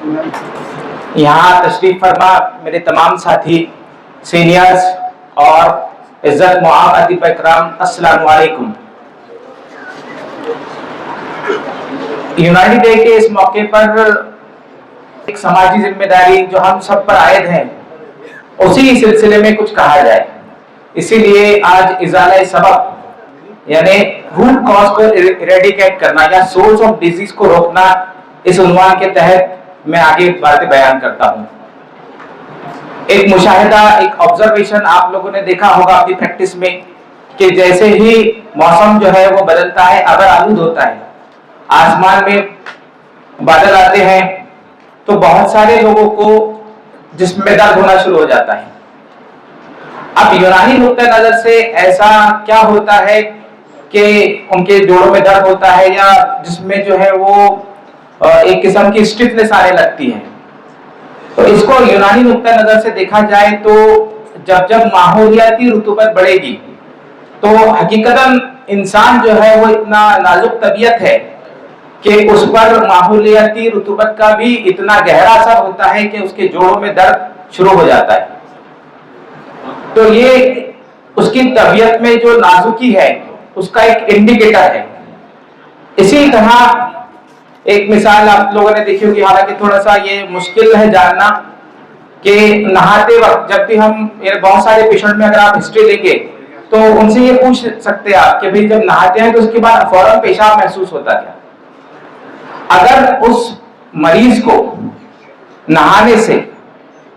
यहाँ तशरीफ फरमा मेरे तमाम साथी, सीनियर्स और इज्जत मुआब अदीब इकराम, अस्सलाम वालेकुम। यूनाइटी डे के इस मौके पर एक समाजी जिम्मेदारी जो हम सब पर आयद है, उसी सिलसिले में कुछ कहा जाए। इसीलिए आज इजाला सबब यानी रूट कॉज को इरेडिकेट करना या सोर्स ऑफ डिजीज को रोकना, इस उन्वान के तहत मैं आगे बातें बयान करता हूं। एक मुशाहिदा, एक ऑब्जर्वेशन आप लोगों ने देखा होगा अपनी प्रैक्टिस में कि जैसे ही मौसम जो है वो बदलता है, अगर आलूद होता है, आसमान में बादल आते हैं, तो बहुत सारे लोगों को जिस्म में दर्द होना शुरू हो जाता है। अब यूनानी नुक्ते नजर से ऐसा क्या होता है कि उनके जोड़ों में दर्द होता है या जिसमें जो है वो एक किस्म की स्टिफनेस आने लगती है। तो इसको यूनानी नुक्ता नजर से देखा जाए तो जब माहौलियाती रुतूबत बढ़ेगी तो हकीकतन इंसान जो है वो इतना नाजुक तबीयत है कि उस पर माहौलियाती रुतूबत का भी इतना गहरा असर होता है कि उसके जोड़ों में दर्द शुरू हो जाता है। तो ये उसकी तबीयत में जो नाजुकी है उसका एक इंडिकेटर है। इसी तरह एक मिसाल आप लोगों ने देखी होगी, हालांकि थोड़ा सा ये मुश्किल है जानना, कि नहाते वक्त जब भी हम, बहुत सारे पेशेंट में अगर आप हिस्ट्री लेंगे तो उनसे ये पूछ सकते हैं आप कि भाई जब नहाते हैं तो उसके बाद फौरन पेशाब महसूस होता क्या। अगर उस मरीज को नहाने से,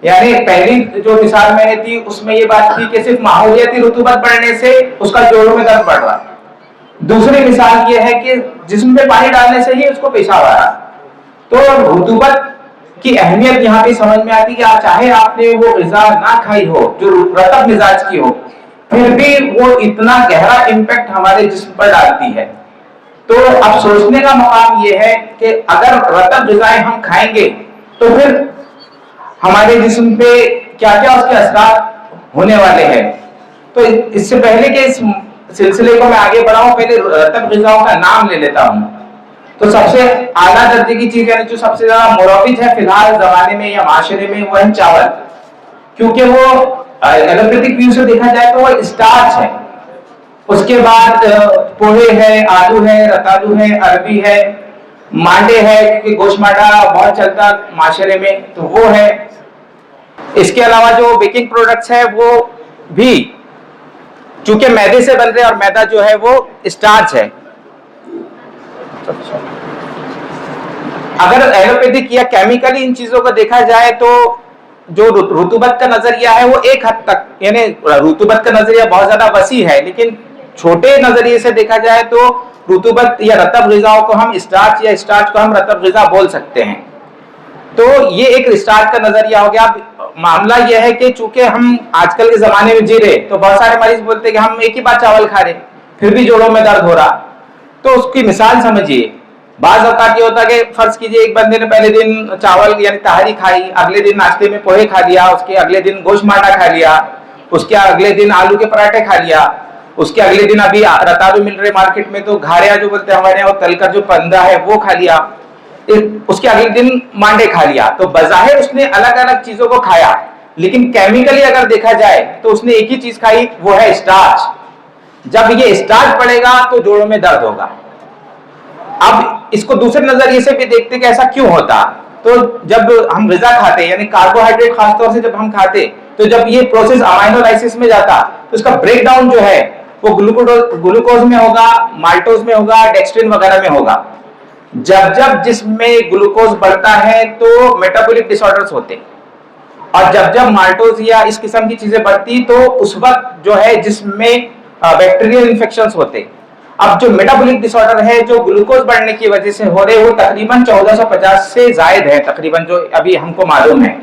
यानी पहली जो मिसाल मैंने दी उसमें ये बात थी कि सिर्फ माहौलियाती रुतूबत बढ़ने से उसका जोड़ों में दर्द बढ़ रहा है। दूसरी मिसाल ये है कि जिस्म पे पानी डालने से ही उसको पेशाब आ रहा। तो रुतूबत की अहमियत यहाँ पे समझ में आती कि चाहे आपने वो ग़िज़ा ना खाई हो जो रतब मिजाज की हो, फिर भी वो इतना गहरा इम्पैक्ट हमारे जिस्म पर डालती है। तो अब सोचने का मकाम ये है कि अगर रतब ग़िज़ाएं हम खाएंगे तो फिर हमारे जिस्म पे क्या क्या उसके असरात होने वाले हैं। तो इससे पहले कि इस सिलसिले को मैं आगे बढ़ाऊं, पहले रतब ग़िज़ाओं का नाम ले लेता हूं। तो सबसे आला दर्जे की चीज यानी जो सबसे ज्यादा मुरव्विज है फिलहाल जमाने में या माशरे में, वो है चावल, क्योंकि वो एलोपैथिक व्यू से देखा जाए तो वो स्टार्च है। उसके बाद पोहे है, आलू है, रतालू है, अरबी है, मांडे है, क्योंकि गोश्त मांडा बहुत चलता माशरे में, तो वो है। इसके अलावा जो बेकिंग प्रोडक्ट्स है वो भी चूंकि मैदे से बन रहे, और मैदा जो है वो स्टार्च है। अगर एलोपैथिक या केमिकली इन चीजों को देखा जाए तो जो रुतूबत का नजरिया है वो एक हद तक, यानी रुतूबत का नजरिया बहुत ज्यादा वसी है, लेकिन छोटे नजरिए से देखा जाए तो रुतूबत या रतब ग़िज़ाओं को हम स्टार्च या स्टार्च को हम रतब ग़िज़ा बोल सकते हैं। तो ये एक स्टार्च का नजरिया हो गया। मामला यह है कि चूंकि हम आजकल के जमाने में जी रहे, तो बहुत सारे मरीज बोलते हैं कि हम एक ही बार चावल खा रहे फिर भी जोड़ों में दर्द हो रहा। तो उसकी मिसाल समझिए, बाज़ औक़ात ये होता है कि फर्ज कीजिए एक बंदे ने पहले दिन चावल यानी तहारी खाई, अगले दिन नाश्ते में पोहे खा लिया, उसके अगले दिन गोश्त मांडा खा लिया, उसके अगले दिन आलू के पराठे खा लिया, उसके अगले दिन अभी रतालू मिल रहे मार्केट में तो घारिया जो बोलते हैं हमारे यहाँ, तलकर जो पंदा है वो खा लिया, उसके अगले दिन मांडे खा लिया। तो बज़ाहिर उसने अलग अलग चीजों को खाया, लेकिन केमिकली अगर देखा जाए तो उसने एक ही चीज खाई, वो है स्टार्च। जब ये स्टार्च पड़ेगा तो जोड़ों में दर्द होगा। अब इसको दूसरे नजरिए से भी देखते कि ऐसा क्यों होता। तो जब हम ग़िज़ा खाते यानी कार्बोहाइड्रेट खासतौर से जब हम खाते, तो जब ये प्रोसेस अमाइनोलाइसिस में जाता तो इसका ब्रेकडाउन जो है वो ग्लूकोज में होगा, माल्टोज में होगा, डेक्स्ट्रिन वगैरह में होगा। जब जिसमें ग्लूकोज बढ़ता है तो मेटाबॉलिक डिसऑर्डर्स होते, और जब माल्टोज या इस किस्म की चीजें बढ़ती तो उस वक्त जो है जिसमें बैक्टीरियल इन्फेक्शंस होते। अब जो मेटाबॉलिक डिसऑर्डर है जो ग्लूकोज बढ़ने की वजह से हो रहे, वो तकरीबन 1450 से जायद है तकरीबन, जो अभी हमको मालूम है,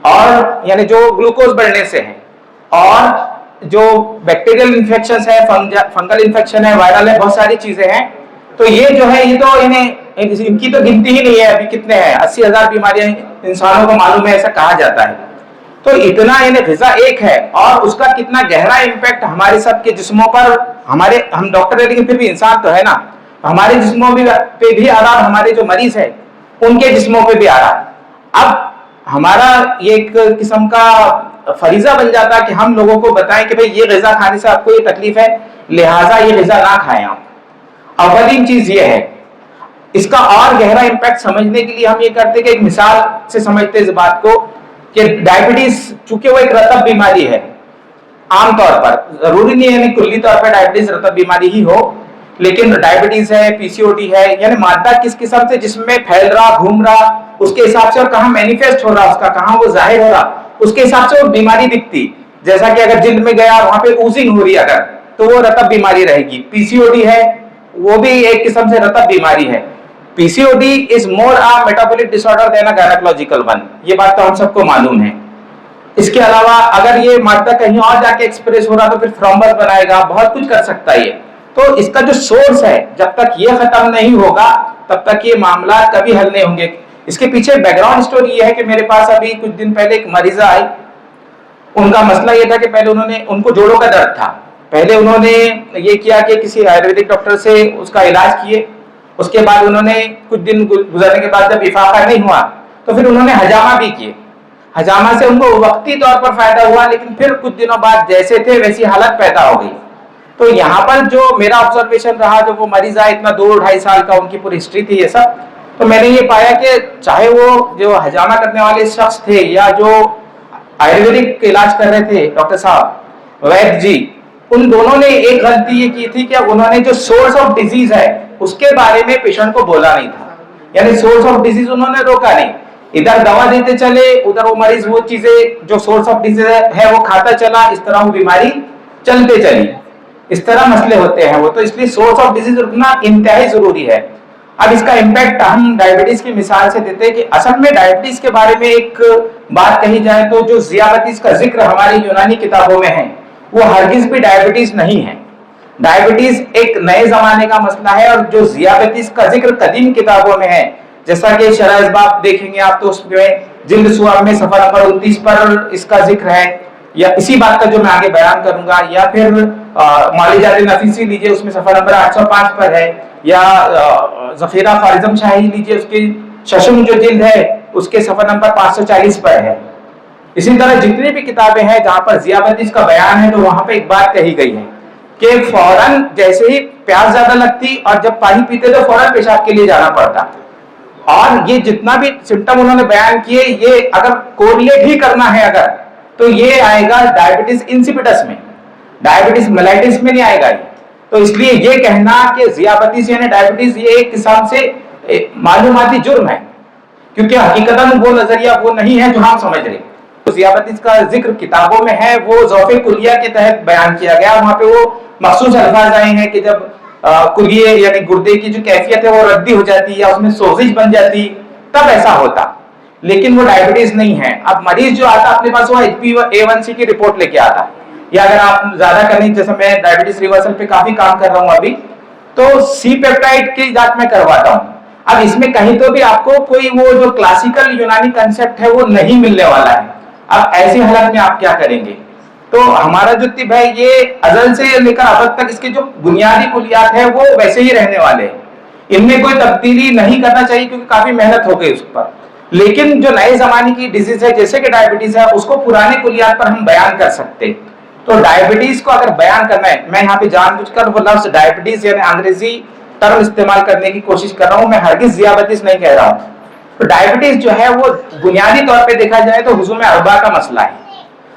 और यानी जो ग्लूकोज बढ़ने से है। और जो बैक्टीरियल इन्फेक्शंस है, फंगल इन्फेक्शन है, वायरल है, बहुत सारी चीजें हैं। तो ये जो है ये तो इनकी तो गिनती ही नहीं है अभी कितने हैं, 80,000 बीमारियां इंसानों को मालूम है, ऐसा कहा जाता है। तो इतना यानी ग़िज़ा एक है और उसका कितना गहरा इम्पैक्ट हमारे सबके जिस्मों पर, हम डॉक्टर है लेकिन फिर भी इंसान तो है ना, हमारे जिस्मों पे भी आ रहा, हमारे जो मरीज है उनके जिस्मों पे भी आ रहा। अब हमारा ये एक किस्म का फरीजा बन जाता है कि हम लोगों को बताएं कि भाई ये ग़िज़ा खाने से आपको ये तकलीफ है, लिहाजा ये ग़िज़ा ना खाएं आप। अवलीन चीज ये है। इसका और गहरा इम्पैक्ट समझने के लिए हम ये करते कि एक मिसाल से समझते इस बात को कि डायबिटीज चूंकि वो एक रतब बीमारी है, आमतौर पर जरूरी नहीं है यानी कुल्ली तौर पर डायबिटीज रतब बीमारी ही हो, लेकिन डायबिटीज है, पीसीओडी है, यानी मादा किस किस्म से जिसमें फैल रहा, घूम रहा, उसके हिसाब से और कहाँ मैनिफेस्ट हो रहा, उसका कहाँ वो जाहिर हो रहा, उसके हिसाब से वो बीमारी दिखती। जैसा कि अगर जिल्द में गया वहां पे ऊजिंग हो रही अगर, तो वो रतब बीमारी रहेगी। पीसीओडी है, वो भी एक किस्म से रतब बीमारी है। PCOD is more a metabolic disorder than a gynaecological one, ये बात तो हम सबको मालूम है। इसके अलावा अगर ये मादा कहीं और जाके एक्सप्रेस हो रहा तो फिर थ्रोम्बस बनाएगा, बहुत कुछ कर सकता है ये। तो इसका जो सोर्स है, जब तक ये खत्म नहीं होगा तब तक ये मामला कभी हल नहीं होंगे। इसके पीछे बैकग्राउंड स्टोरी ये है कि मेरे पास अभी कुछ दिन पहले एक मरीजा आई। उनका मसला ये था कि पहले उनको जोड़ों का दर्द था। पहले उन्होंने ये किया कि किसी आयुर्वेदिक डॉक्टर से उसका इलाज किए, उसके बाद उन्होंने कुछ दिन गुजरने के बाद जब इफाका नहीं हुआ तो फिर उन्होंने हजामा भी किए। हजामा से उनको वक्ती तौर पर फायदा हुआ, लेकिन फिर कुछ दिनों बाद जैसे थे वैसी हालत पैदा हो गई। तो यहाँ पर जो मेरा ऑब्जर्वेशन रहा, जो वो मरीज आया इतना 2-2.5 साल का, उनकी पूरी हिस्ट्री थी ये सब, तो मैंने ये पाया कि चाहे वो जो हजामा करने वाले शख्स थे या जो आयुर्वेदिक इलाज कर रहे थे डॉक्टर साहब वैद्य जी, उन दोनों ने एक गलती ये की थी कि उन्होंने जो सोर्स ऑफ डिजीज है उसके बारे में पेशेंट को बोला नहीं था। यानी सोर्स ऑफ डिजीज उन्होंने रोका नहीं, इधर दवा देते चले, उधर वो मरीज वो चीजें जो सोर्स ऑफ डिजीज है वो खाता चला, इस तरह वो बीमारी चलते चली। इस तरह मसले होते हैं वो, तो इसलिए सोर्स ऑफ डिजीज रुकना इंतहाई जरूरी है। अब इसका इम्पैक्ट हम डायबिटीज की मिसाल से देते हैं कि असल में डायबिटीज के बारे में एक बात कही जाए तो जो ज़ियाबतीस का जिक्र हमारी यूनानी किताबों में है वो हरगिज भी डायबिटीज नहीं है। डायबिटीज एक नए जमाने का मसला है, और जो ज़ियाबतीस का जिक्र कदीम किताबों में है, जैसा कि शरह अस्बाब देखेंगे आप तो उसमें जिल्द सुअब में सफर नंबर 29 पर इसका जिक्र है, या इसी बात का जो मैं आगे बयान करूंगा, या फिर मालिजात नफीसी लीजिए उसमें सफर नंबर 805 पर है, या जफीरा फारिजम शाही लीजिए उसकी शशुम जो जिल्द है उसके सफर नंबर 540 पर है। इसी तरह जितनी भी किताबें हैं जहां पर ज़ियाबतीस का बयान है तो वहां पे एक बात कही गई है कि फौरन जैसे ही प्यास ज्यादा लगती और जब पानी पीते तो फौरन पेशाब के लिए जाना पड़ता। और ये जितना भी सिम्टम उन्होंने बयान किए, ये अगर कोरिलेट ही करना है अगर, तो ये आएगा डायबिटीज इंसिपिडस में, डायबिटीज मेलाइटिस में नहीं आएगा ये। तो इसलिए ये कहना कि ज़ियाबतीस यानी डायबिटीज ये एक किस्म से मालूमाती जुर्म है, क्योंकि हकीकतन वो नजरिया वो नहीं है जो हम समझ रहे। तो ज़ियाबतीस का जिक्र किताबों में है, वो ज़ौफ़े कुलिया के तहत बयान किया गया। वहां पे वो मखसूस अल्फाज आए हैं कि जब कुलिये यानी गुर्दे की जो कैफियत है वो रद्दी हो जाती या उसमें सोजिश बन जाती तब ऐसा होता, लेकिन वो डायबिटीज नहीं है। अब मरीज जो आता अपने पास वो HbA1c की रिपोर्ट लेके आता, या अगर आप ज्यादा करें, जैसे मैं डायबिटीज रिवर्सल पे काफी काम कर रहा हूँ अभी, तो सी पेप्टाइड की जांच में करवाता हूँ। अब इसमें कहीं तो भी आपको कोई वो जो क्लासिकल यूनानी कंसेप्ट है वो नहीं मिलने वाला है। अब ऐसी हालत में आप क्या करेंगे? तो हमारा जो तिब है ये अजल से लेकर अब तक इसके जो बुनियादी कुलियात है वो वैसे ही रहने वाले हैं, इनमें कोई तब्दीली नहीं करना चाहिए क्योंकि काफी मेहनत हो गई उस पर। लेकिन जो नए जमाने की डिजीज है जैसे कि डायबिटीज है, उसको पुराने कुलियात पर हम बयान कर सकते। तो डायबिटीज को अगर बयान करना है, मैं यहाँ पे जानबूझकर वो लफ्ज डायबिटीज यानी अंग्रेजी टर्म इस्तेमाल करने की कोशिश कर रहा हूँ, मैं हरगिज ज़ियाबतीस नहीं कह रहा हूँ। तो डायबिटीज जो है वो बुनियादी तौर पे देखा जाए तो हुजूम अरबा का मसला है।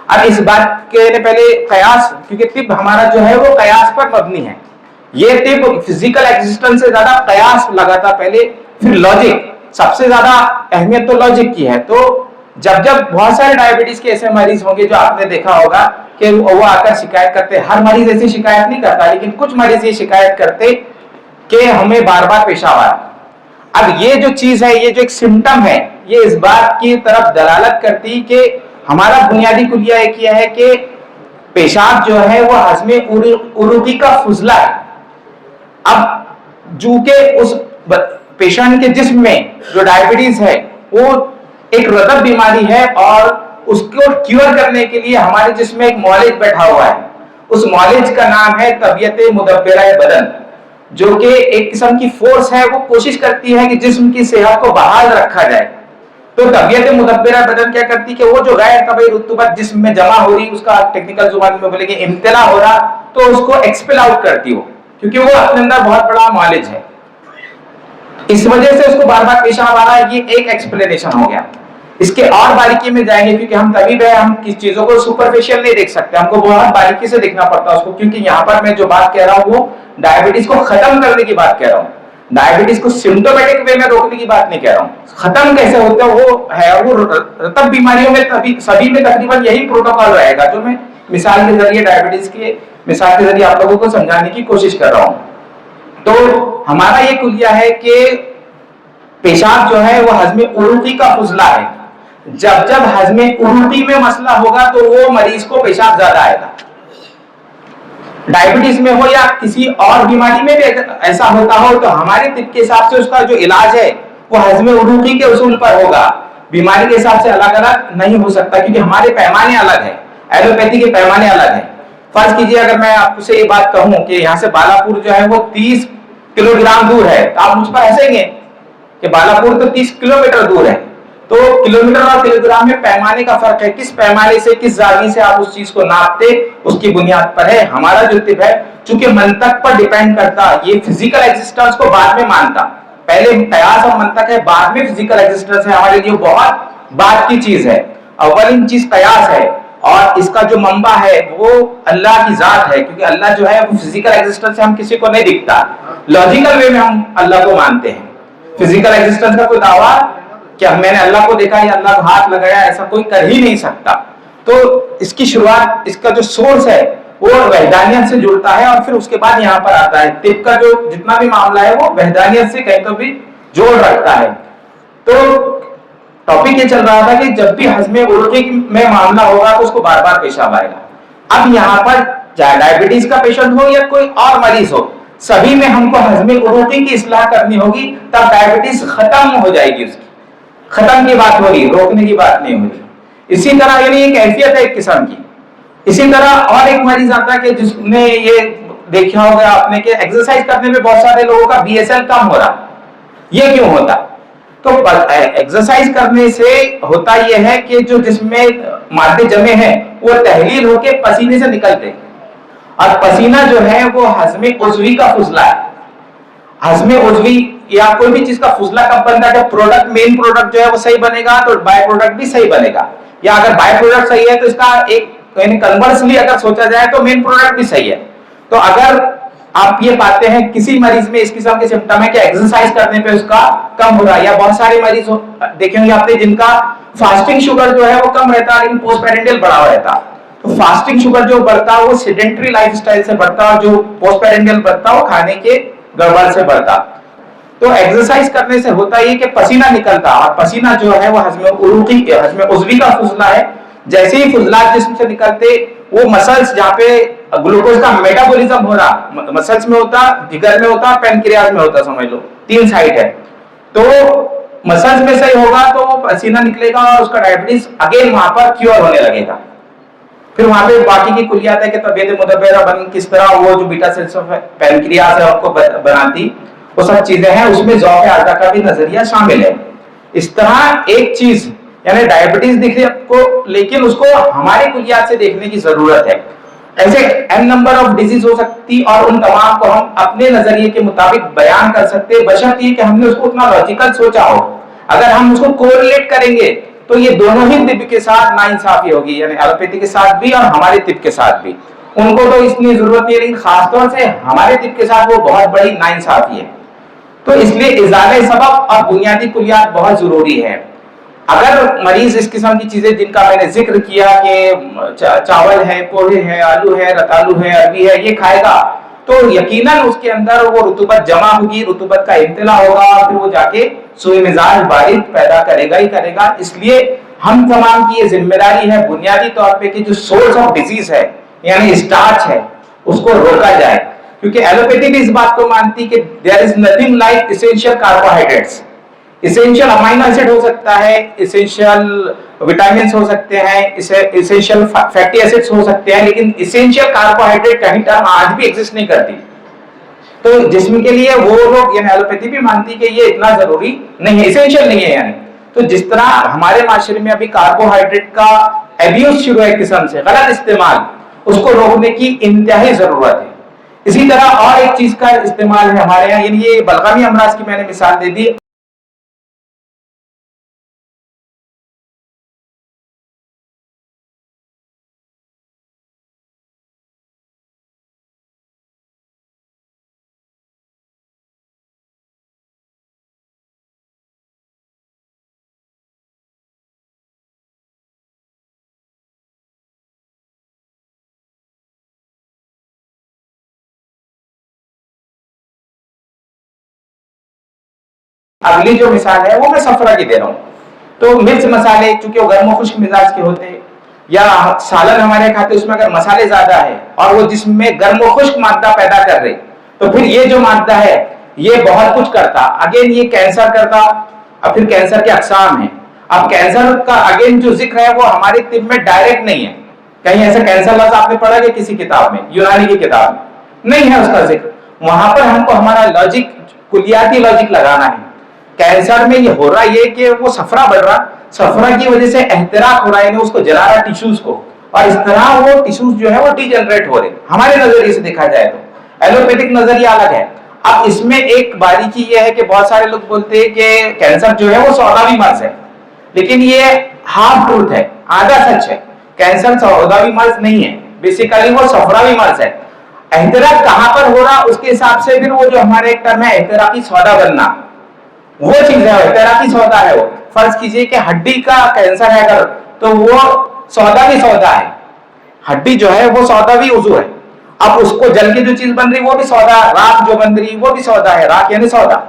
अब इस बात के पहले कयास, क्योंकि तिब हमारा जो है वो कयास पर मबनी है, ये तिब फिजिकल एग्जिस्टेंस से ज्यादा कयास लगाता पहले, फिर लॉजिक, सबसे ज्यादा अहमियत तो लॉजिक की है। तो जब जब बहुत सारे डायबिटीज के ऐसे मरीज होंगे जो आपने देखा होगा कि वो आकर शिकायत करते, हर मरीज ऐसी शिकायत नहीं करता, लेकिन कुछ मरीज ये शिकायत करते कि हमें बार बार पेशाब आ रहा। अब ये जो चीज है, ये जो एक सिम्टम है, ये इस बात की तरफ दलालत करती कि हमारा बुनियादी कुलिया एक यह है कि पेशाब जो है वो हज़्मे उरूकी का फुजला है। अब जो के उस पेशेंट के जिस्म में जो डायबिटीज है वो एक रतब बीमारी है, और उसको क्योर करने के लिए हमारे जिस्म में एक मौलिज बैठा हुआ है। उस मौलिज का नाम है तबीयत मुदब्बिरा बदन, जो कि एक किस्म की फोर्स है, वो कोशिश करती है कि जिस्म की सेहत को बहाल रखा जाए। तो तबीयत मुदब्बिरा बदन क्या करती कि वो जो गैर तबई रुतूबत जिस्म में जमा हो रही, उसका टेक्निकल जुबान में बोलेंगे इम्तिला हो रहा, तो उसको एक्सपेल आउट करती हो, क्योंकि वो अपने अंदर बहुत बड़ा नॉलेज है, इस वजह से उसको बार बार पेशाब आ रहा है। ये एक एक्सप्लेनेशन हो गया। इसके और बारीकी में जाएंगे, क्योंकि हम तबीब है, हम किस चीजों को सुपरफिशियल नहीं देख सकते, हमको बहुत बारीकी से देखना पड़ता है उसको, क्योंकि यहाँ पर मैं जो बात कह रहा हूँ वो डायबिटीज को खत्म करने की बात कह रहा हूँ, डायबिटीज को सिम्टोमेटिक वे में रोकने की बात नहीं कह रहा हूँ। खत्म कैसे होता है वो है, वो तब बीमारियों में सभी में तकरीबन यही प्रोटोकॉल रहेगा, जो मैं मिसाल के जरिए डायबिटीज के मिसाल के जरिए आप लोगों को समझाने की कोशिश कर रहा हूँ। तो हमारा ये कुलिया है कि पेशाब जो है वो हजमे उल्टी का फुजला है। जब जब हजमे उल्टी में मसला होगा तो वो मरीज को पेशाब ज्यादा आएगा। डायबिटीज में हो या किसी और बीमारी में भी ऐसा होता हो तो हमारे तिब के हिसाब से उसका जो इलाज है वो हजमे उल्टी के उसूल पर होगा, बीमारी के हिसाब से अलग अलग नहीं हो सकता, क्योंकि हमारे पैमाने अलग है, एलोपैथी के पैमाने अलग है। फर्ज कीजिए अगर मैं आपसे ये बात कहूं कि यहाँ से बालापुर जो है वो 30 किलोग्राम दूर है, तो आप मुझ पर हंसेंगे कि बालापुर तो 30 किलोमीटर दूर है। तो किलोमीटर और किलोग्राम में पैमाने का फर्क है, किस पैमाने से किस जावी से आप उस चीज को नापते उसकी बुनियाद पर है। हमारा जो तिब है चूंकि मंतक पर डिपेंड करता, ये फिजिकल एग्जिस्टेंस को बाद में मानता, पहले कयास और मंतक है, बाद में फिजिकल एग्जिस्टेंस है, हमारे लिए बहुत बात की चीज है। अव्वल चीज कयास है और इसका जो मंबा है वो अल्लाह की जात है, क्योंकि अल्लाह जो है वो फिजिकल एग्जिस्टेंस से हम किसी को नहीं दिखता, लॉजिकल वे में हम अल्लाह को मानते हैं। फिजिकल एग्जिस्टेंस का कोई दावा क्या मैंने अल्लाह को देखा या अल्लाह को हाथ लगाया, ऐसा कोई कर ही नहीं सकता। तो इसकी शुरुआत, इसका जो सोर्स है वो वहदानियत से जुड़ता है और फिर उसके बाद यहाँ पर आता है। तिब का जो जितना भी मामला है वो वहदानियत से कहीं तो भी जोड़ रखता है। तो टॉपिक ये चल रहा था कि जब भी हजमे उल्टी में मामला होगा तो उसको बार बार पेशाब आएगा। अब यहाँ पर चाहे डायबिटीज का पेशेंट हो या कोई और मरीज हो, सभी में हमको हजमे उल्टी की इस्लाह करनी होगी, तब डायबिटीज खत्म हो जाएगी, उसकी खत्म की बात होगी, रोकने की बात नहीं होगी। इसी तरह यानी एक कैफियत है एक किस्म की। इसी तरह और एक मरीज आता है कि जिसने ये देखा होगा आपने कि एक्सरसाइज करने में बहुत सारे लोगों का BSL कम हो रहा, ये क्यों होता? तो एक्सरसाइज करने से होता यह है कि जो जिसमें मादे जमे हैं वो तहलील होके पसीने से निकलते, और पसीना जो है वो हजमे उज़वी का फुजला है। हजमे उज़वी या कोई भी चीज का फुजला कब बनता है? जब प्रोडक्ट, मेन प्रोडक्ट जो है वो सही बनेगा तो बाय प्रोडक्ट भी सही बनेगा, या अगर बाय प्रोडक्ट सही है तो इसका एक कन्वर्सली अगर सोचा जाए तो मेन प्रोडक्ट भी सही है। तो अगर आप ये पाते हैं किसी मरीज में इस किस्म के सिम्टम है कि एक्सरसाइज करने पे उसका कम हो रहा है, या बहुत सारे मरीज देखेंगे आपने जिनका फास्टिंग शुगर जो है वो कम रहता है लेकिन पोस्ट पेरेंडियल बढ़ा हुआ रहता। तो फास्टिंग शुगर जो बढ़ता है वो सेडेंटरी लाइफस्टाइल से बढ़ता है, जो पोस्ट पेरेंडियल बढ़ता है वो खाने के गड़बड़ से बढ़ता। तो एक्सरसाइज करने से होता है कि पसीना निकलता, और पसीना जो है वो हजमे उज़वी का फुजला है। जैसे ही फुजलात जिस्म से निकलते वो मसल्स जहाँ पे ग्लूकोज का मेटाबॉलिज्म हो रहा, मसल्स में होता, जिगर में होता, पैनक्रियाज में होता, समझ लो 3 साइड है। तो मसल्स में सही होगा तो पसीना निकलेगा और उसका डायबिटीज अगेन वहां पर क्योर होने लगेगा। फिर वहां पे बाकी की कुलियात है कि तबीयत मुदब्बिरा बन किस तरह वो जो बीटा सेल्स ऑफ पैनक्रियाज है आपको बनाती, वो सब चीजें हैं, उसमें ज़ौक़ आज़ा का भी नजरिया शामिल है। इस तरह एक चीज यानी डायबिटीज दिख रही है आपको, लेकिन उसको हमारे कुलियात से देखने की जरूरत है। ऐसे n नंबर ऑफ डिजीज हो सकती और उन तमाम को हम अपने नजरिए के मुताबिक बयान कर सकते हैं, बशर्ते कि हमने उसको उतना लॉजिकल सोचा हो। अगर हम उसको कोरिलेट करेंगे तो ये दोनों ही तिब के साथ नाइंसाफी होगी, यानी एलोपैथी के साथ भी और हमारे तिब के साथ भी। उनको तो इतनी जरूरत नहीं है, लेकिन खासतौर से हमारे तिब के साथ वो बहुत बड़ी नाइंसाफी है। तो इसलिए इजाले सबब और बुनियादी कुलियात बहुत जरूरी है। अगर मरीज इस किस्म की चीजें जिनका मैंने जिक्र किया कि चावल है, पोहे है, आलू है, रतालू है, अरबी है, ये खाएगा तो यकीनन उसके अंदर वो रुतूबत जमा होगी, रुतूबत का इम्तिला होगा, फिर वो जाके सुई मिजाज बारिद पैदा करेगा ही करेगा। इसलिए हम तमाम की ये जिम्मेदारी है बुनियादी तौर पे कि जो सोर्स ऑफ डिजीज है यानी स्टार्च है उसको रोका जाए, क्योंकि एलोपैथी भी इस बात को मानती कि there is nothing like essential carbohydrates. Essential amino acid हो सकता है, एसेंशियल विटामिन्स हो सकते हैं, एसेंशियल फैटी एसिड्स हो सकते हैं, लेकिन एसेंशियल कार्बोहाइड्रेट कहीं टर्म आज भी एग्जिस्ट नहीं करती। तो जिस्म के लिए वो लोग यानी एलोपैथी भी मानती कि ये इतना जरूरी नहीं है, एसेंशियल नहीं है। यानी تو جس طرح ہمارے معاشرے میں ابھی کاربوہائیڈریٹ کا ایبیوز شروع ہے قسم سے غلط استعمال، اس کو روکنے کی انتہائی ضرورت ہے. اسی طرح اور ایک چیز کا استعمال ہے ہمارے یہاں، یعنی یہ بلغمی امراض کی میں نے مثال دے دی. اگلی جو مثال ہے وہ میں صفرا کی دے رہا ہوں. تو مرچ مسالے چونکہ وہ گرم و خشک مزاج کے ہوتے ہیں، یا سالن ہمارے کھاتے اس میں اگر مسالے زیادہ ہے اور وہ جسم میں گرم و خشک مادہ پیدا کر رہے، تو پھر یہ جو مادہ ہے یہ بہت کچھ کرتا. اگین یہ کینسر کرتا. اب پھر کینسر کے اقسام ہیں. اب کینسر کا اگین جو ذکر ہے وہ ہماری طب میں ڈائریکٹ نہیں ہے. کہیں ایسا کینسر لفظ آپ نے پڑھا کہ کسی کتاب میں، یونانی کی کتاب میں نہیں ہے اس کا ذکر. وہاں پر ہم کو ہمارا لاجک، کلیاتی لاجک لگانا ہے. کینسر میں یہ ہو رہا یہ کہ وہ صفرا بڑھ رہا، صفرا کی وجہ سے احتراق ہو رہا ہے، یعنی اس کو جلا رہا ٹیشوز کو، اور اس طرح وہ ٹیشوز جو ہے وہ ڈی جنریٹ ہو رہے. ہمارے نظریے سے دیکھا جائے تو ایلوپیتھک نظریہ الگ ہے. اب اس میں ایک باریکی یہ ہے کہ بہت سارے لوگ بولتے ہیں کہ کینسر جو ہے وہ سوداوی مرض ہے، لیکن یہ ہاف ٹروتھ ہے، آدھا سچ ہے. کینسر سوداوی مرض نہیں ہے، بیسیکلی وہ صفراوی مرض ہے. احتراق کہاں پر ہو رہا اس کے حساب سے پھر وہ جو ہمارے ایک ٹرم ہے احتراقی سودا بننا، وہ چیز ہے احتراقی سودا ہے. وہ فرض کیجئے کہ ہڈی کا کینسر ہے اگر، تو وہ سوداوی سودا ہے. ہڈی جو ہے وہ سوداوی عضو ہے. اب اس کو جل کے جو چیز بن رہی وہ بھی سودا، راکھ جو بن رہی وہ بھی سودا ہے، راکھ یعنی سودا.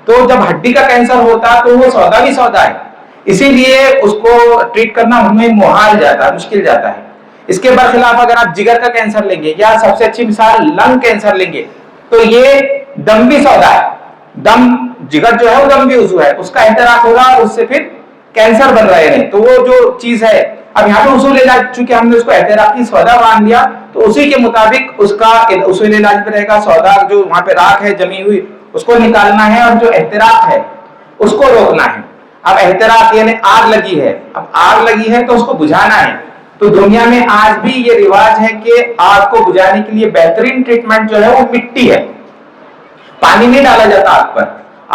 تو جب ہڈی کا کینسر ہوتا تو وہ سوداوی سودا ہے، اسی لیے اس کو ٹریٹ کرنا ہمیں محال جاتا ہے، مشکل جاتا ہے. اس کے برخلاف اگر آپ جگر کا کینسر لیں گے، یا سب سے اچھی مثال لنگ کینسر لیں گے، تو یہ دم سودا ہے. دم، جگر جو ہے وہ دم بھی عضو ہے، اس کا احتراق ہوگا اور اس سے پھر کینسر بن رہے ہیں. تو وہ جو چیز ہے، اب یہاں پہ اصول علاج چونکہ ہم نے اس کو احتراقی سودا مان لیا، تو اسی کے مطابق اس کا اصول علاج پہ رہے گا. سودا جو وہاں پہ راکھ ہے جمی ہوئی اس کو نکالنا ہے، اور جو احتراق ہے اس کو روکنا ہے. اب احتراق یعنی آگ لگی ہے، اب آگ لگی ہے تو اس کو بجھانا ہے. تو دنیا میں آج بھی یہ رواج ہے کہ آگ کو بجھانے کے لیے بہترین ٹریٹمنٹ جو ہے وہ مٹی ہے. پانی نہیں ڈالا جاتا آگ پر.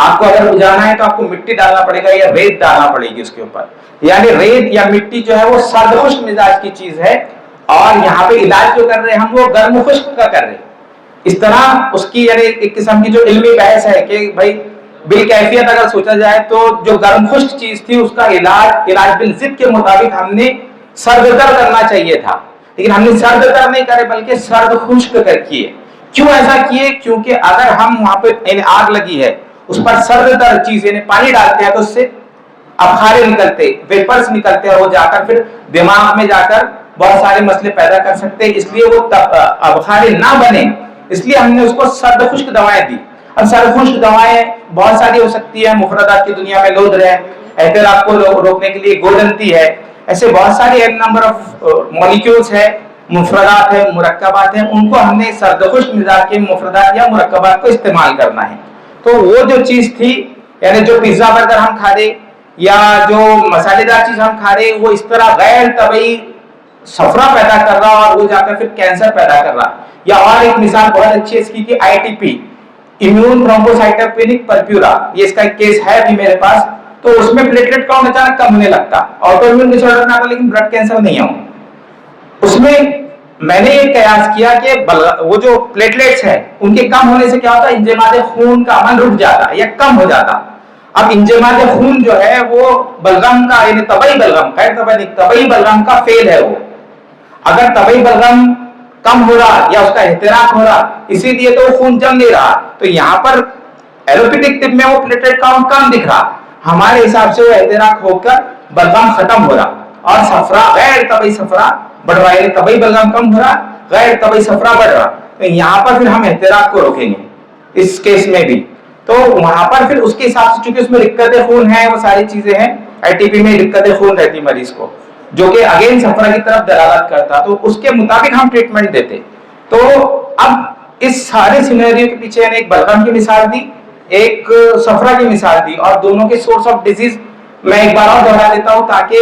آگ کو اگر بجھانا ہے تو آپ کو مٹی ڈالنا پڑے گا یا ریت ڈالنا پڑے گی اس کے اوپر. یعنی ریت یا مٹی جو ہے وہ سرد خشک مزاج کی چیز ہے، اور یہاں پہ علاج جو کر رہے ہیں ہم وہ گرم خشک کا کر رہے ہیں. اس طرح اس کی یعنی ایک قسم کی جو علمی بحث ہے کہ بھائی بالکیفیت اگر سوچا جائے تو جو گرم خشک چیز تھی اس کا علاج بالضد کے مطابق ہم نے سرد تر کرنا چاہیے تھا، لیکن ہم نے سرد تر نہیں کرے بلکہ سرد خشک کر کیے. کیوں ایسا کیے؟ کیونکہ اگر ہم وہاں پہ یعنی آگ لگی ہے اس پر سرد تر چیز یعنی پانی ڈالتے ہیں تو اس سے ابخارے نکلتے، ویپرز نکلتے، اور وہ جا کر پھر دماغ میں جا کر بہت سارے مسئلے پیدا کر سکتے. اس لیے وہ ابخارے نہ بنے، اس لیے ہم نے اس کو سرد خشک دوائیں دی. اب سرد خشک دوائیں بہت ساری ہو سکتی ہیں. مفردات کی دنیا میں لودر ہے، احتراق کو روکنے کے لیے گولڈنتی ہے. ایسے بہت سارے نمبر آف مالیکیولز ہیں، مفردات ہیں، مرکبات ہیں. ان کو ہم نے سرد خشک مزاج کے مفردات یا مرکبات کو استعمال کرنا ہے. تو وہ جو چیز تھی یعنی جو پیزا برگر ہم کھا رہے یا جو مسالے دار چیز ہم کھا رہے، وہ اس طرح غیر طبعی صفرا پیدا کر رہا اور وہ جا کر پھر کینسر پیدا کر رہا. یا اور ایک مثال بہت اچھی ہے اس کی کہ آئی ٹی پی، امیون تھرومبوسائٹوپینک پرپیورا، یہ اس کا ایک کیس ہے بھی میرے پاس. تو اس میں پلیٹلیٹ کاؤنٹ اچانک کم ہونے لگتا، آٹو امیون ڈس آرڈر میں آتا لیکن بلڈ کینسر نہیں ہوں. اس میں نے یہ قیاس کیا کہ وہ جو پلیٹلیٹس ہیں ان کے کم ہونے سے کیا ہوتا ہے، انجماد خون کا عمل رک جاتا یا کم ہو جاتا. اب انجماد خون جو ہے وہ بلغم کا یعنی طبعی بلغم، غیر طبعی بلغم کا فیل ہے. وہ اگر طبعی بلغم کم ہو رہا یا اس کا احتراق ہو رہا، اسی لیے تو خون جم نہیں رہا. تو یہاں پر ایلوپیتھک طب میں وہ پلیٹلیٹ کاؤنٹ کم دکھ رہا، ہمارے حساب سے وہ احتراق ہو کر بلغم ختم ہو رہا اور صفرا غیر طبعی صفرا بڑھ رہا، یعنی طبعی بلغم کم ہو رہا، غیر طبعی صفرا بڑھ رہا. تو یہاں پر پھر ہم احتراق کو روکیں گے اس کیس میں بھی. تو وہاں پر پھر اس کے حساب سے چونکہ اس میں رقت خون ہے، وہ ساری چیزیں ہیں، آئی ٹی پی میں رقت خون رہتی مریض کو جو کہ اگین صفرا کی طرف دلالت کرتا، تو اس کے مطابق ہم ٹریٹمنٹ دیتے. تو اب اس سارے سینیریو کے پیچھے ایک بلغم کی مثال دی، ایک صفرا کی مثال دی، اور دونوں کے سورس آف ڈیزیز میں ایک بار اور दोहरा देता हूँ ताकि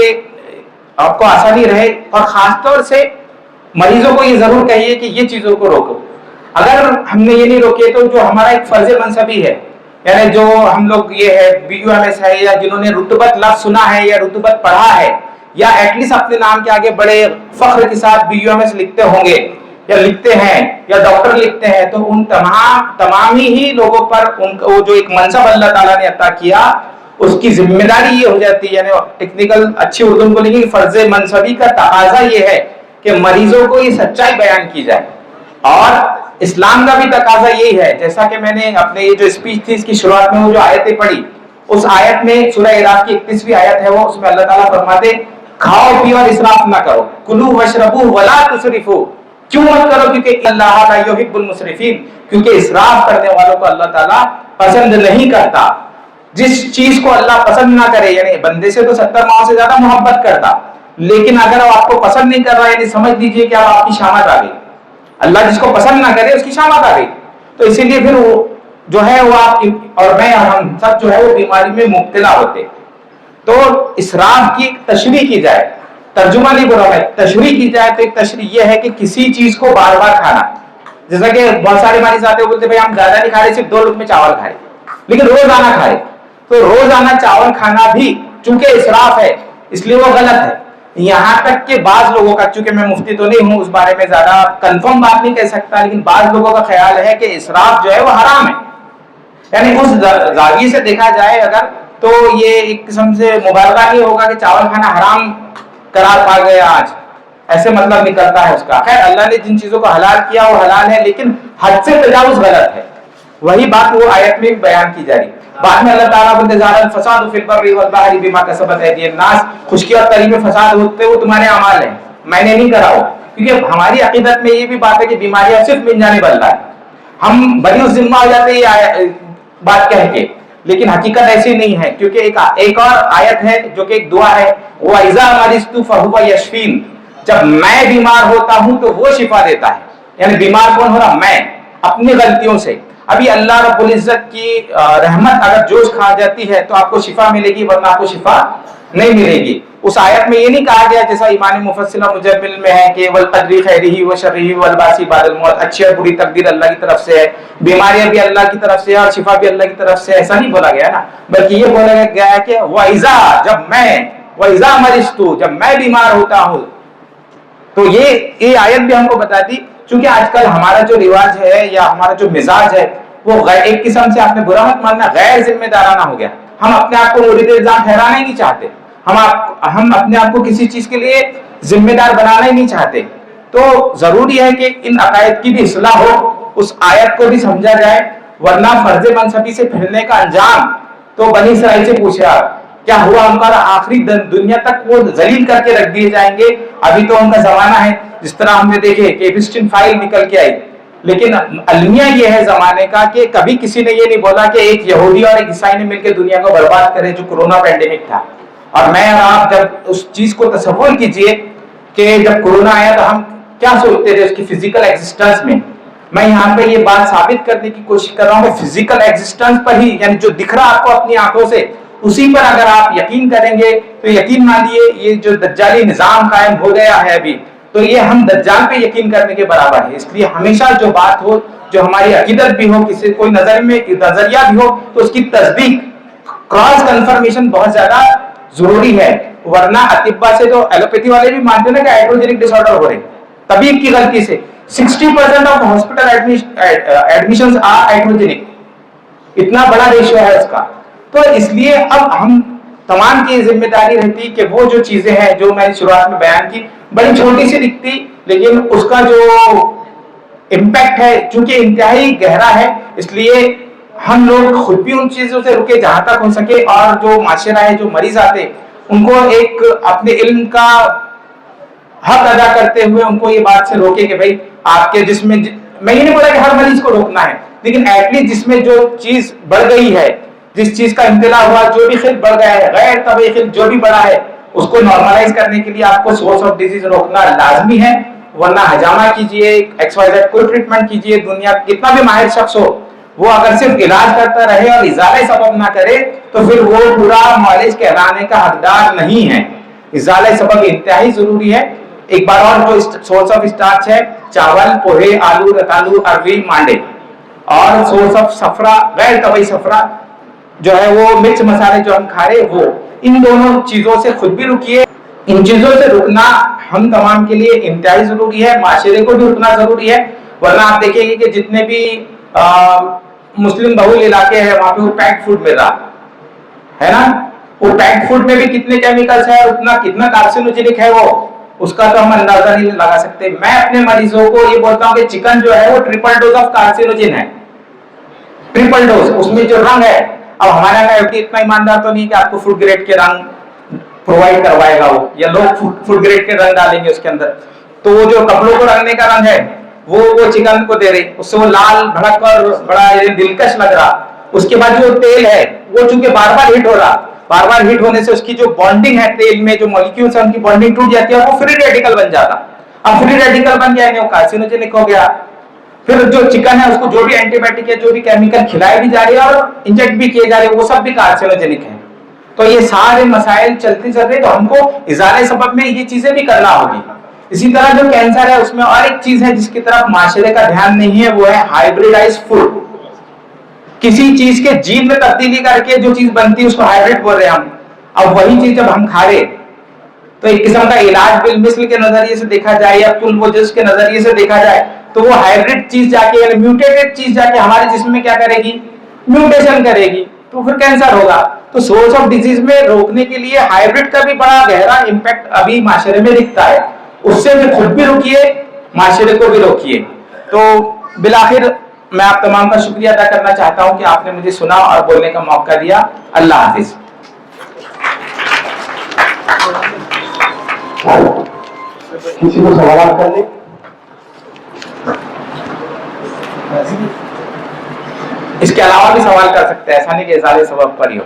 आपको आसानी रहे, और खास तौर से मरीजों को ये जरूर कहिए कि ये चीजों को रोको. अगर हमने ये नहीं रोके तो जो हमारा एक फर्ज मनसबी है, यानी जो हम लोग ये है BUMS है, या जिन्होंने रुतबत लफ्ज सुना है या रुतबत पढ़ा है, या एटलीस्ट अपने नाम के आगे बड़े फख्र के साथ BUMS लिखते होंगे या लिखते हैं या डॉक्टर लिखते हैं, तो उन तमाम ही लोगों पर उनको जो एक मनसब अल्लाह ताला ने अता किया उसकी जिम्मेदारी ये हो जाती है, यानी टेक्निकल अच्छी उर्दू में बोलेंगे फर्ज मनसबी का तकाजा ये है कि मरीजों को ये सच्चाई बयान की जाए. और इस्लाम का भी तकाजा यही है, जैसा कि मैंने अपने ये जो स्पीच थी इसकी शुरुआत में वो जो आयतें पढ़ी, उस आयत में सूरह इराक की 31वीं आयत है वो, उसमें अल्लाह ताला फरमाते खाओ पियो और इसराफ ना करो, कुलू वशरबू वला तुसरिफू. क्यों मत करो? क्योंकि अल्लाह ला युहिब्बुल मुसरिफीन, क्योंकि इसराफ करने वालों को अल्लाह ताला पसंद नहीं करता. जिस चीज को अल्लाह पसंद ना करे, यानी बंदे से तो 70 माओ से ज्यादा मोहब्बत करता, लेकिन अगर वो आपको पसंद नहीं कर रहा है, यानी समझ लीजिए कि अब आपकी शामत आ गई. अल्लाह जिसको पसंद ना करे उसकी शामत आ गई, तो इसीलिए फिर वो जो है वो आप और मैं और हम सब जो है वो बीमारी में मुब्तला होते. तो इसराफ की तशरीह की जाए, तर्जुमा नहीं बोला मैं, तशरीह की जाए तो एक तशरीह ये है कि किसी चीज को बार बार खाना. जैसा कि बहुत सारे मरीज आते बोलते भाई हम ज्यादा नहीं खा रहे, सिर्फ 2 लुकमे चावल खाए, लेकिन रोजाना खाए. तो रोजाना चावल खाना भी चूंकि इसराफ है इसलिए वो गलत है. यहाँ तक कि बाज लोगों का, चूंकि मैं मुफ्ती तो नहीं हूँ उस बारे में ज्यादा कंफर्म बात नहीं कह सकता, लेकिन बाज लोगों का ख्याल है कि इसराफ जो है वो हराम है. यानी उस जाविये से देखा जाए अगर, तो ये एक किस्म से मुबालगा नहीं होगा कि चावल खाना हराम करार पा गया आज, ऐसे मतलब निकलता है उसका. खैर अल्लाह ने जिन चीजों को हलाल किया वो हलाल है, लेकिन हद से तजावुज गलत है. वही बात वो आयत में बयान की जा रही. बाद में अल्लाह ताला बोलते ज़ारल फसाद फिल बर्रि वल बहरी बिमा कसबत अयदीन नास, खुशकी और तरी में फसाद होते वो तुम्हारे अमाल हैं, मैंने नहीं करा हो. क्योंकि हमारी अकीदत में ये भी बात है कि बीमारियां सिर्फ मिन जानिब अल्लाह है. हम बड़ी जिम्मा हो जाते हैं बात कह के, लेकिन हकीकत ऐसी नहीं है. क्योंकि एक और आयत है जो कि एक दुआ है, वो इज़ा मरिज़तु फहुवा यशफीन, जब मैं बीमार होता हूं तो वो शिफा देता है. यानी बीमार कौन हो रहा? मैं, अपनी गलतियों से. अभी अल्लाह रब्बुल इज्जत की रहमत अगर जोश खा जाती है तो आपको शिफा मिलेगी, वरना आपको शिफा नहीं मिलेगी. उस आयत में ये नहीं कहा गया जैसा इमाम मुफस्सिल मुजम्मिल में है कि वल क़द्री खैरिही व शर्रिही वल बासी बादल मौत, अच्छी और बुरी तकदीर अल्लाह की तरफ से है, बीमारियां भी अल्लाह की तरफ से है और शिफा भी अल्लाह की तरफ से. ऐसा नहीं बोला गया ना, बल्कि ये बोला गया है कि वइज़ा, जब मैं, वइज़ा मरिज़तु, जब मैं बीमार होता हूँ. तो ये आयत भी हमको बताती, क्योंकि आजकल हमारा जो रिवाज है या हमारा जो मिजाज है वो एक किस्म से, आपने बुरा मत मानना, गैर जिम्मेदाराना हो गया. हम अपने आप को मुरीद इल्जाम ठहराना ही नहीं चाहते, हम अपने आप को किसी चीज के लिए जिम्मेदार बनाना ही नहीं चाहते. तो जरूरी है कि इन अकायद की भी इस्लाह हो, उस आयत को भी समझा जाए, वरना फर्ज मनसबी से फिरने का अंजाम तो बनी इसराइल से पूछे आप क्या हुआ. उनका आखिरी दुनिया तक वो जलील करके रख दिए जाएंगे. अभी तो उनका जमाना है, जिस तरह हमने देखे कि एपिस्टिन फाइल निकल के आई, लेकिन अलमिया ये है जमाने का कि कभी किसी ने ये नहीं बोला कि एक यहूदी और एक ईसाई ने मिलकर दुनिया को बर्बाद करे, जो कोरोना पैंडेमिक था. और मैं और आप जब उस चीज को तसव्वुर कीजिए कि जब कोरोना आया तो हम क्या सोचते थे उसकी फिजिकल एग्जिस्टेंस में. मैं यहाँ पे ये बात साबित करने की कोशिश कर रहा हूँ, फिजिकल एग्जिस्टेंस पर ही, यानी जो दिख रहा आपको अपनी आंखों से, उसी पर अगर आप यकीन करेंगे तो यकीन मानिए ये जो दज्जाली निजाम कायम हो गया है अभी, तो ये हम दज्जाल पे यकीन करने के बराबर है. इसलिए हमेशा जो बात हो, जो हमारी अकीदत भी हो, किसी कोई नजरिया भी हो, तो उसकी तस्दीक, क्रॉस कंफर्मेशन बहुत ज्यादा जरूरी है. वरना अतिब्बा से तो एलोपैथी वाले भी मानते हैं ना कि हाइड्रोजेनिक डिसऑर्डर हो रहे, तबीब की गलती से 60% of hospital admissions are hydrogenic. इतना बड़ा रेशियो है उसका. तो इसलिए अब हम तमाम की जिम्मेदारी रहती कि वो जो चीजें हैं जो मैंने शुरुआत में बयान की, बड़ी छोटी सी दिखती, लेकिन उसका जो इम्पैक्ट है चूंकि इंतहाई गहरा है, इसलिए हम लोग खुद भी उन चीजों से रुके जहां तक हो सके, और जो माशरा है, जो मरीज आते, उनको एक अपने इल्म का हक अदा करते हुए उनको ये बात से रोके कि भाई आपके जिसमें, मैं ये नहीं बोला कि हर मरीज को रोकना है, लेकिन एटलीस्ट जिसमें जो चीज बढ़ गई है, जिस चीज का इम्तिला हुआ, जो भी खिल बढ़ गया है, गैर तबई खिल जो भी बढ़ा है, उसको नॉर्मलाइज करने के लिए आपको सोर्स ऑफ डिजीज रोकना लाजमी है. वरना हजामा कीजिए, XYZ कोई ट्रीटमेंट कीजिए, दुनिया कितना भी माहिर शख्स हो, وہ اگر صرف علاج کرتا رہے اور ازالہ سبب نہ کرے تو پھر وہ پورا معالج کہلانے کا حقدار نہیں ہے. ازالہ سبب انتہائی ضروری ہے. ایک بار اور جو سورس آف اسٹارچ ہے چاول, پوہے, آلو, رتالو, اروی, مانڈے, اور سورس آف صفرا غیر طبی صفرا جو ہے وہ مرچ مسالے جو ہم کھا رہے وہ, ان دونوں چیزوں سے خود بھی رکیے. ان چیزوں سے رکنا ہم تمام کے لیے انتہائی ضروری ہے, معاشرے کو بھی رکنا ضروری ہے. ورنہ آپ دیکھیں گے کہ جتنے بھی مسلم بہول علاقے ہیں وہاں پہ وہ پیکڈ فوڈ مل رہا ہے نا, وہ پیکڈ فوڈ میں بھی کتنے کیمیکلز ہیں, اتنا کتنا کارسینوجینک ہے وہ, اس کا تو ہم اندازہ نہیں لگا سکتے. میں اپنے مریضوں کو یہ بولتا ہوں کہ چکن جو ہے وہ ٹرپل ڈوز آف کارسینوجین ہے, ٹرپل ڈوز. اس میں جو رنگ ہے, اب ہمارے یہاں اتنا ایماندار تو نہیں کہ آپ کو فوڈ گریڈ کے رنگ پرووائڈ کروائے گا وہ, یا لوگ فوڈ گریڈ کے رنگ ڈالیں گے اس کے اندر. تو وہ جو کپڑوں کو رنگنے کا رنگ ہے وہ چکن کو دے رہے, اس سے وہ لال بھڑک اور بڑا دلکش لگ رہا. اس کے بعد جو تیل ہے وہ چونکہ بار بار ہیٹ ہو رہا, بار بار ہیٹ ہونے سے اس کی جو بانڈنگ ہے تیل میں, جو مالیکیولز ہیں ان کی بانڈنگ ٹوٹ جاتی ہے اور وہ فری ریڈیکل بن جاتا. اب فری ریڈیکل بن گیا وہ کارسینوجینک ہو گیا. پھر جو چکن ہے اس کو جو بھی اینٹی بایوٹک ہے, جو بھی کیمیکل کھلائے بھی جا رہے ہیں اور انجیکٹ بھی کیے جا رہے ہیں, وہ سب بھی کارسینوجینک ہیں. تو یہ سارے مسائل چلتے چل رہے, تو ہم کو ازالہ سبب میں یہ چیزیں بھی کرنا ہوگی. اسی طرح جو کینسر ہے اس میں اور ایک چیز ہے جس کی طرف معاشرے کا دھیان نہیں ہے, وہ ہے ہائیبریڈائز فوڈ. کسی چیز کے جین میں تبدیلی کر کے جو چیز بنتی ہے اس کو ہائیبریڈ بول رہے ہیں ہم. اب وہی چیز جب ہم کھا رہے تو ایک قسم کا علاج بالمثل کے نظریے سے دیکھا جائے یا طول و جز کے نظریے سے دیکھا جائے تو وہ ہائیبریڈ چیز جا کے یعنی میوٹیٹڈ چیز جا کے ہمارے جسم میں کیا کرے گی, میوٹیشن کرے گی, تو پھر کینسر ہوگا. تو سورس آف ڈیزیز میں روکنے کے لیے ہائیبریڈ کا بھی بڑا گہرا امپیکٹ ابھی معاشرے میں دکھتا ہے. اس سے بھی خود بھی روکیے, معاشرے کو بھی روکیے. تو بالآخر میں آپ تمام کا شکریہ ادا کرنا چاہتا ہوں کہ آپ نے مجھے سنا اور بولنے کا موقع دیا. اللہ حافظ. کسی کو سوالات کرنے, اس کے علاوہ بھی سوال کر سکتے ہیں, ایسا نہیں کہ ازالہ سبب پر ہی ہو.